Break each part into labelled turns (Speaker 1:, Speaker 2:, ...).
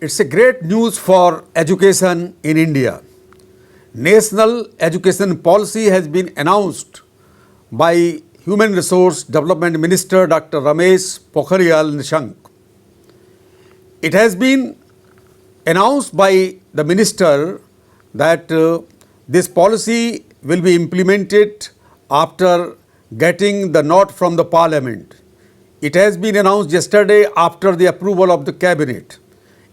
Speaker 1: It's a great news for education in India. National education policy has been announced by Human Resource Development Minister Dr. Ramesh Pokhriyal Nishank. It has been announced by the minister that this policy will be implemented after getting the nod from the parliament. It has been announced yesterday after the approval of the cabinet.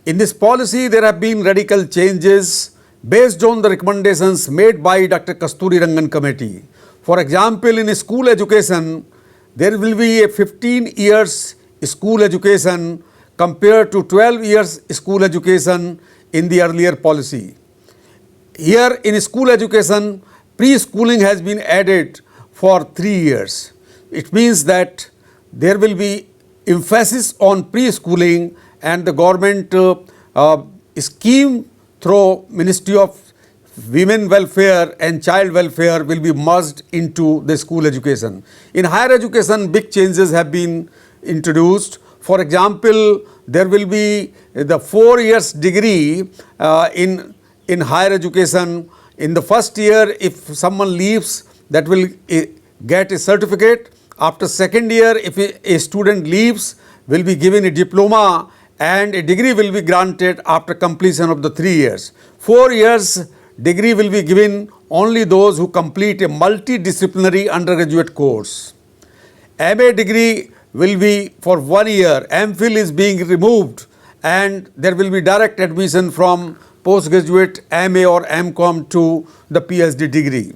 Speaker 1: In this policy, there have been radical changes based on the recommendations made by Dr. Kasturi Rangan Committee. For example, in school education, there will be a 15 years school education compared to 12 years school education in the earlier policy. Here in school education, preschooling has been added for 3 years. It means that there will be emphasis on preschooling, and the government scheme through Ministry of Women Welfare and Child Welfare will be merged into the school education. In higher education, big changes have been introduced. For example, there will be the 4 years degree in higher education. In the first year, if someone leaves, that will get a certificate. After second year, if a student leaves, will be given a diploma, and a degree will be granted after completion of the 3 years. 4 years degree will be given only those who complete a multidisciplinary undergraduate course. MA degree will be for 1 year. MPhil is being removed, and there will be direct admission from postgraduate MA or MCom to the PhD degree.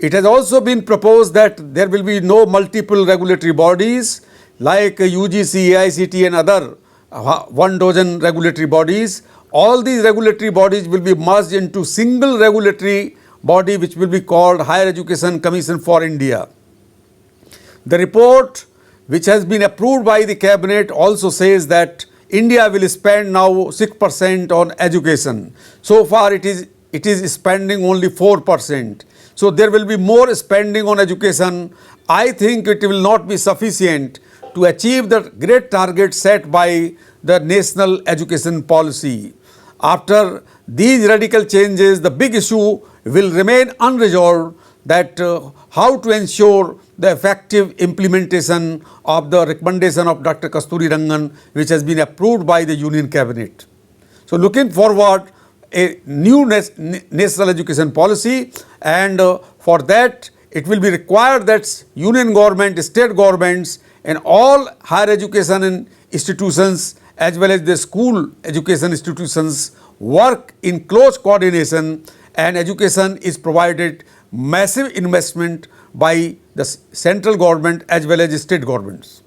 Speaker 1: It has also been proposed that there will be no multiple regulatory bodies like UGC, AICT and other 1 dozen regulatory bodies. All these regulatory bodies will be merged into single regulatory body, which will be called Higher Education Commission for India. The report, which has been approved by the cabinet, also says that India will spend now 6% on education. So far it is spending only 4%. So there will be more spending on education. I think it will not be sufficient to achieve the great target set by the national education policy. After these radical changes, the big issue will remain unresolved, that how to ensure the effective implementation of the recommendation of Dr. Kasturi Rangan, which has been approved by the Union Cabinet. So looking forward, a new national education policy, and for that it will be required that union government, state governments and all higher education institutions as well as the school education institutions work in close coordination, and education is provided massive investment by the central government as well as state governments.